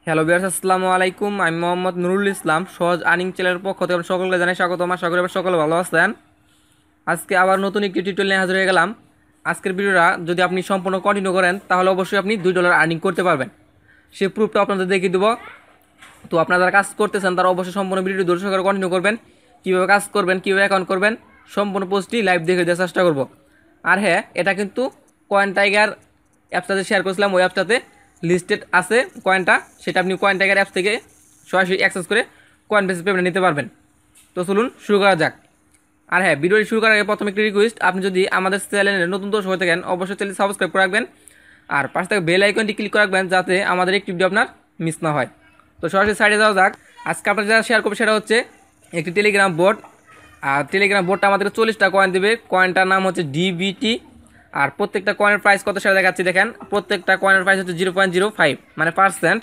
Hello viewers, আসসালামু আলাইকুম। আমি মোহাম্মদ নুরুল ইসলাম। সহজ আর্নিং চ্যানেলের পক্ষ থেকে সকলকে জানাই স্বাগতম। আশা করি সকলে ভালো আছেন। আজকে আবার নতুন একটি টিউটোরিয়াল নিয়ে হাজির হয়ে গেলাম। আজকের ভিডিওটা যদি আপনি সম্পূর্ণ কন্টিনিউ করেন তাহলে অবশ্যই আপনি $2 আর্নিং করতে পারবেন। সেই প্রুফটা আপনাদের দেখিয়ে দেবো। তো আপনারা যারা কাজ করতেছেন তারা অবশ্যই সম্পূর্ণ ভিডিওটি ধৈর্য সহকারে কন্টিনিউ করবেন। কীভাবে কাজ করবেন, কীভাবে অ্যাকাউন্ট করবেন, সম্পূর্ণ পোস্টটি লাইভ দেখে দেওয়ার চেষ্টা করব। আর হ্যাঁ, এটা কিন্তু কয়েন টাইগার অ্যাপসটাতে শেয়ার করেছিলাম, ওই অ্যাপসটাতে লিস্টেড আছে কয়েনটা। সেটা আপনি কয়েন টাইগার অ্যাপস থেকে সরাসরি অ্যাক্সেস করে কয়েন বেসিস পেমেন্ট নিতে পারবেন। তো চলুন শুরু করা যাক। আর হ্যাঁ, ভিডিওটি শুরু করার আগে প্রথমে একটি রিকোয়েস্ট, আপনি যদি আমাদের চ্যানেলে নতুন দর্শক হয়ে থাকেন অবশ্যই চ্যানেল সাবস্ক্রাইব করে রাখবেন। আর পাশে থেকে বেল আইকনটি ক্লিক করে রাখবেন যাতে আমাদের একটি ভিডিও আপনার মিস না হয়। তো সরাসরি সাইডে যাওয়া যাক। আজকে আপনারা যারা শেয়ার করবে সেটা হচ্ছে একটি টেলিগ্রাম বোর্ড। আর টেলিগ্রাম বোর্ডটা আমাদের 40টা কয়েন দেবে। কয়েনটার নাম হচ্ছে DBT। আর প্রত্যেকটা কয়েনের প্রাইস কত সেটা দেখাচ্ছি। দেখেন, প্রত্যেকটা কয়েনের প্রাইস হচ্ছে 0.05 মানে %।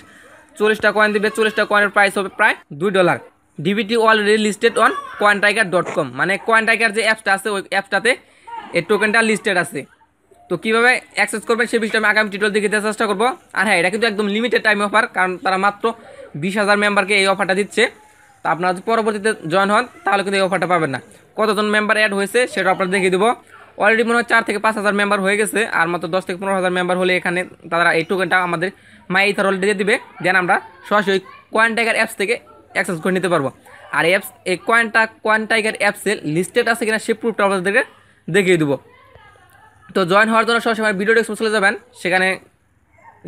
40টা কয়েন দিবে, 40টা কয়েনের প্রাইস হবে প্রায় $2। DBT already listed on cointiger.com, মানে cointiger যে অ্যাপসটা আছে ওই অ্যাপসটাতে এই টোকেনটা লিস্টেড আছে। তো কীভাবে অ্যাক্সেস করবেন সে বিষয়টা আমি আগামী টিউটোরিয়াল দেখে দেওয়ার চেষ্টা করবো। আর হ্যাঁ, এটা কিন্তু একদম লিমিটেড টাইম অফার, কারণ তারা মাত্র 20,000 মেম্বারকে এই অফারটা দিচ্ছে। তো আপনারা যদি পরবর্তীতে জয়েন হন তাহলে কিন্তু এই অফারটা পাবেন না। কতজন মেম্বার অ্যাড হয়েছে সেটা আপনারা দেখিয়ে দেবো। অলরেডি মনে হয় 4 থেকে 5,000 মেম্বার হয়ে গেছে। আর মাত্র 10 থেকে 15,000 মেম্বার হলে এখানে তারা এই টোকেনটা আমাদের মাই ইথার ওয়ালেটে দিয়ে দিবে। দেন আমরা সরাসরি কয়েন টাইগার অ্যাপস থেকে অ্যাক্সেস করে নিতে পারবো। আর এই কয়েন টাইগার অ্যাপসে লিস্টেড আছে কিনা সে প্রুফটা আপনাদেরকে দেখিয়ে দেবো। তো জয়েন হওয়ার জন্য সরাসরি আমার ভিডিও ডেসক্রিপশনে চলে যাবেন, সেখানে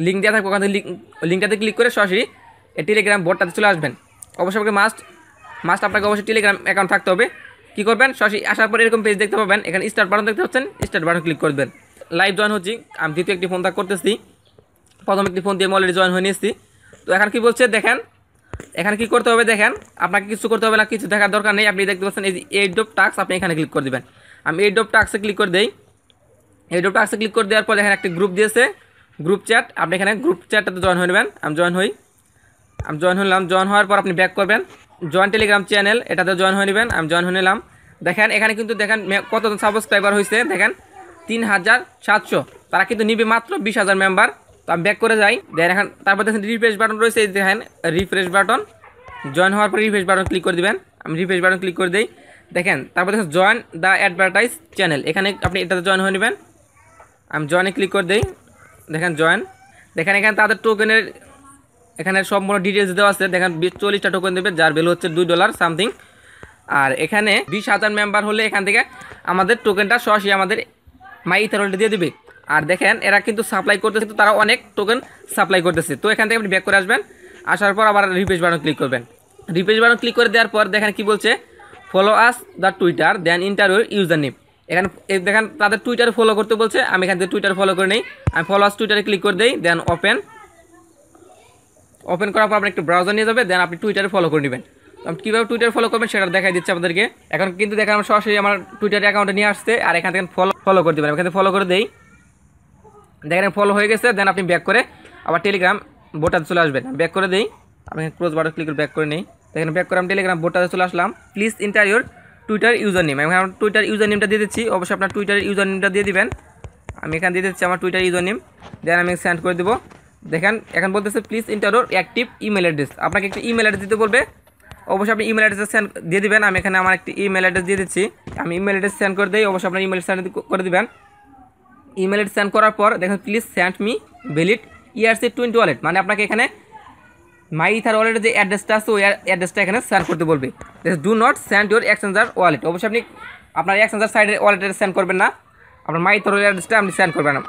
লিঙ্ক দেওয়া থাকবে। ওখান থেকে লিঙ্কটাতে ক্লিক করে সরাসরি এই টেলিগ্রাম বোর্ডটাতে চলে আসবেন। অবশ্যই আপনাকে মাস্ট আপনাকে অবশ্যই টেলিগ্রাম অ্যাকাউন্ট থাকতে হবে। কী করবেন, সরাসরি আসার পর এরকম পেজ দেখতে পাবেন। এখানে স্টার্ট বাটন দেখতে পাচ্ছেন, স্টার্ট বাটন ক্লিক করবেন। লাইভ জয়েন হচ্ছি, আমি দ্বিতীয় একটি ফোন করতেছি। প্রথম একটি ফোন দিয়ে আমি অলরেডি জয়েন হয়ে নিয়েছি। তো এখন কী বলছে দেখেন, এখানে কী করতে হবে দেখেন, আপনাকে কিছু করতে হবে না, কিছু দেখার দরকার নেই। আপনি দেখতে পাচ্ছেন এই যে এইড অফ টাস্ক, আপনি এখানে ক্লিক করে দেবেন। আমি এইড অফ টাস্কে ক্লিক করে দিই। এইড অফ টাস্কে ক্লিক করে দেওয়ার পর এখানে একটি গ্রুপ দিয়েছে, গ্রুপ চ্যাট। আপনি এখানে গ্রুপ চ্যাটটাতে জয়েন হয়ে নেবেন। আমি জয়েন হলাম। জয়েন হওয়ার পর আপনি ব্যাক করবেন, জয়েন টেলিগ্রাম চ্যানেল, এটাতে জয়েন হয়ে নেবেন। আমি জয়েন হয়ে নিলাম। দেখেন এখানে কিন্তু দেখেন কতজন সাবস্ক্রাইবার হয়েছে, দেখেন 3,700। তারা কিন্তু নিবে মাত্র 20,000 মেম্বার। তো আমি ব্যাক করে যাই। দেখেন এখন তারপর দেখেন রিফ্রেশ বাটন রয়েছে, এই দেখেন রিফ্রেশ বাটন। জয়েন হওয়ার পর রিফ্রেশ বাটন ক্লিক করে দেবেন। আমি রিফ্রেশ বাটন ক্লিক করে দিই। দেখেন তারপর দেখেন জয়েন দ্য অ্যাডভার্টাইজ চ্যানেল, এখানে আপনি এটাতে জয়েন হয়ে নেবেন। আমি জয়েনে ক্লিক করে দিই। দেখেন জয়েন। দেখেন এখানে তাদের টোকেনের এখানে সম্পূর্ণ ডিটেলস দেওয়া আছে। দেখেন 40টা টোকেন দেবে, যার ভ্যালু হচ্ছে $2 সামথিং। আর এখানে 20,000 মেম্বার হলে এখান থেকে আমাদের টোকেনটা সরাসরি আমাদের মাই ইথার ওয়ালেটে দিয়ে দিবে। আর দেখেন এরা কিন্তু সাপ্লাই করতেছে, তো তারা অনেক টোকেন সাপ্লাই করতেছে। তো এখান থেকে আপনি ব্যাক করে আসবেন। আসার পর আবার রিফ্রেশ বাটন ক্লিক করবেন। রিফ্রেশ বাটন ক্লিক করে দেওয়ার পর দেখেন কি বলছে, follow us the Twitter then enter your user name. এখানে দেখেন তাদের টুইটারে ফলো করতে বলছে। আমি এখান থেকে টুইটার ফলো করে নিই। আমি ফলো আস টুইটারে ক্লিক করে দিই। দেন ওপেন করার পর আপনি একটু ব্রাউজার নিয়ে যাবে। দেন আপনি টুইটারে ফলো করে নেবেন। কীভাবে টুইটার ফলো করবেন সেটা দেখাই দিচ্ছে আপনাদেরকে। এখন কিন্তু দেখেন আমার সরাসরি আমার টুইটার অ্যাকাউন্টে নিয়ে আসছে। আর এখান থেকে ফলো করে দেবেন। এখান থেকে ফলো করে দেই। দেখেন ফলো হয়ে গেছে। দেন আপনি ব্যাক করে আবার টেলিগ্রাম বোর্ডটাতে চলে আসবেন। ব্যাক করে দিই। আমি ক্লোজ বাটন ক্লিক করে ব্যাক করে নিই। দেখেন ব্যাক করে আমি টেলিগ্রাম বোর্ডটাতে চলে আসলাম। Please enter your Twitter username. আমি আমার টুইটার ইউজার নেমটা দিয়ে দিচ্ছি। অবশ্যই আপনার টুইটার ইউজার নেমটা দিয়ে দিবেন। আমি এখানে দিয়ে দিচ্ছি আমার টুইটার ইউজার নেম। দেন আমি সেন্ড করে দেবো। দেখেন এখন বলতেছে please enter your active email address. আপনাকে একটি ইমেল অ্যাড্রেস দিতে বলবে। অবশ্যই আপনি ইমেল অ্যাড্রেস সেন্ড দিয়ে দিবেন। আমি এখানে আমার একটি ইমেল অ্যাড্রেস দিয়ে দিচ্ছি। আমি ইমেল অ্যাড্রেস সেন্ড করে দিই। অবশ্যই আপনার ইমেল সেন্ড করে দিবেন। ইমেল অ্যাড্রেস সেন্ড করার পর দেখেন please send me valid ERC20 wallet, মানে আপনাকে এখানে মাই ইথার ওয়ালেটের যে অ্যাড্রেসটা আছে ওই অ্যাড্রেসটা এখানে সেন্ড করতে বলবে। Do not send your exchanger wallet. অবশ্যই আপনি আপনার এক্সচেঞ্জার সাইডের ওয়ালেটে সেন্ড করবেন না। আপনার মাই ইথার ওয়ালেট অ্যাড্রেসটা আপনি সেন্ড করবেন না।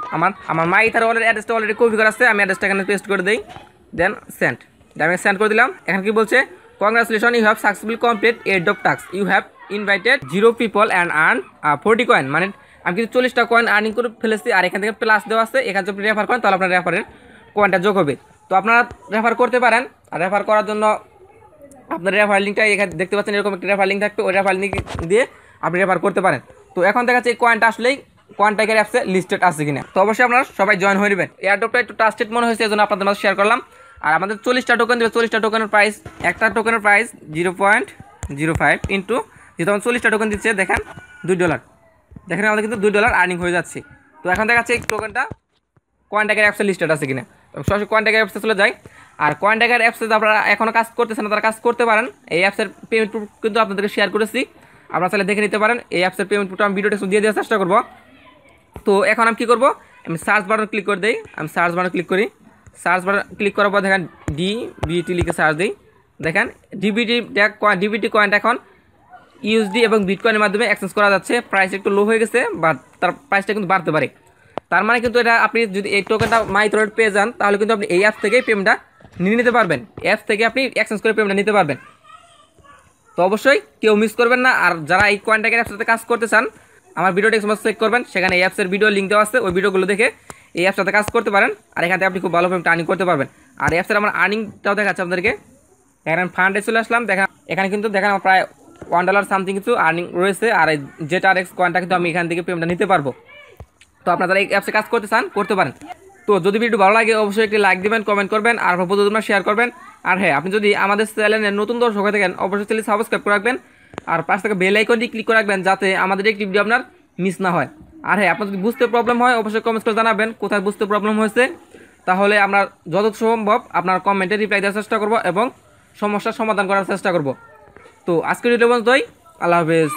আমার মাই ইথার ওয়ালেট অ্যাড্রেসটা অলরেডি কপি করা আছে। আমি অ্যাড্রেসটা এখানে পেস্ট করে দিই। দেন সেন্ড। আমি সেন্ড করে দিলাম। এখন কি বলছে, congratulation, you have successfully complete eight of task, you have invited 0 people and earn 40 coin. মানে আমি কিন্তু 40টা কয়েন আর্নিং করে ফেলেছি। আর এখান থেকে প্লাস দেওয়া আছে। এখানে যদি রেফার করেন তাহলে আপনার রেফারের কয়েনটা যোগ হবে। তো আপনারা রেফার করতে পারেন। আর রেফার করার জন্য আপনার রেফার লিঙ্কটা এখানে দেখতে পাচ্ছেন, এরকম একটা রেফার লিঙ্ক থাকবে। ওই রেফার লিঙ্ক দিয়ে আপনি রেফার করতে পারেন। তো এখন দেখাচ্ছে এই কয়েনটা আসলেই কয়েন টাইগার অ্যাপসে লিস্টেড আছে কিনা। তো অবশ্যই আপনারা সবাই জয়েন হয়ে নেবেন। এয়ারড্রপটা একটু ট্রাস্টেড মনে হয়েছে, এই জন্য আপনাদের মাঝে শেয়ার করলাম। আর আমাদের 40টা টোকেন দেবে। 40টা টোকেনের প্রাইস, একটা টোকেনের প্রাইস 0.05 ইন্টু, যেহেতু আমার 40টা টোকেন দিচ্ছে দেখেন $2। দেখেন আমাদের কিন্তু $2 আর্নিং হয়ে যাচ্ছে। তো এখন দেখাচ্ছে এই টোকেনটা কয়েন টাইগার অ্যাপসে লিস্টেড আছে কিনা। তো সরাসরি কয়েন টাইগার অ্যাপসে চলে যাই। আর কয়েন টাকার অ্যাপসে আপনারা এখনও কাজ করতেছেন না, তারা কাজ করতে পারেন। এই অ্যাপসের পেমেন্ট প্রুফ কিন্তু আপনাদেরকে শেয়ার করেছি, আপনারা চাইলে দেখে নিতে পারেন। এই অ্যাপসের পেমেন্ট প্রুফটা আমি ভিডিওটা দিয়ে দেওয়ার চেষ্টা করবো। তো এখন আমি কী করবো, আমি সার্চ বাটন ক্লিক করে দিই। আমি সার্চ বাটন ক্লিক করি। সার্চ বাটন ক্লিক করার পর দেখেন DBT লিখে সার্চ দিই। দেখেন ডিবিটি কয়েনটা এখন ইউএসডি এবং বিটকয়েনের মাধ্যমে এক্সচেঞ্জ করা যাচ্ছে। প্রাইস একটু লো হয়ে গেছে, বাট তার প্রাইসটা কিন্তু বাড়তে পারে। তার মানে কিন্তু এটা আপনি যদি এই টোকেনটা মাই থ্রোড পেয়ে যান, তাহলে কিন্তু আপনি এই অ্যাপ থেকেই পেমেন্টটা নিয়ে নিতে পারবেন। অ্যাপ থেকে আপনি এক্সচেঞ্জ করে পেমেন্টটা নিতে পারবেন। তো অবশ্যই কেউ মিস করবেন না। আর যারা এই কয়েন টাকার অ্যাপসটাতে কাজ করতে চান, আমার ভিডিওটা একটু চেক করবেন, সেখানে এই অ্যাপসের ভিডিও লিঙ্ক দেওয়া আছে। ওই ভিডিওগুলো দেখে এই অ্যাপসটাতে কাজ করতে পারেন। আর এখান থেকে আপনি খুব ভালো পেমেন্ট আর্নিং করতে পারবেন। আর অ্যাপসের আমার আর্নিংটাও দেখাচ্ছে আপনাদেরকে। এখানে ফান্ডে চলে আসলাম, দেখেন এখানে কিন্তু দেখেন আমার প্রায় $1 সামথিং কিছু আর্নিং রয়েছে। আর এই ZRX কয়েনটা কিন্তু আমি এখান থেকে পেমেন্টটা নিতে পারবো। তো আপনারা যারা এই অ্যাপসে কাজ করতে চান, করতে পারেন। তো যদি ভিডিও ভালো লাগে অবশ্যই একটি লাইক দিবেন, কমেন্ট করবেন, আর বন্ধুদের শেয়ার করবেন। আর হ্যাঁ, আপনি যদি আমাদের চ্যানেলের নতুন দর্শক হয়ে থাকেন, অবশ্যই চ্যানেল সাবস্ক্রাইব করে রাখবেন। আর পাশ থেকে বেল আইকনটি ক্লিক করে রাখবেন, যাতে আমাদের একটি ভিডিও আপনার মিস না হয়। আর হ্যাঁ, আপনার যদি বুঝতে প্রবলেম হয় অবশ্যই কমেন্ট করে জানাবেন কোথায় বুঝতে প্রবলেম হয়েছে। তাহলে আমরা যত সম্ভব আপনার কমেন্টে রিপ্লাই দেওয়ার চেষ্টা করব এবং সমস্যার সমাধান করার চেষ্টা করব। তো আজকের ভিডিও পর্যন্তই, আল্লাহ হাফেজ।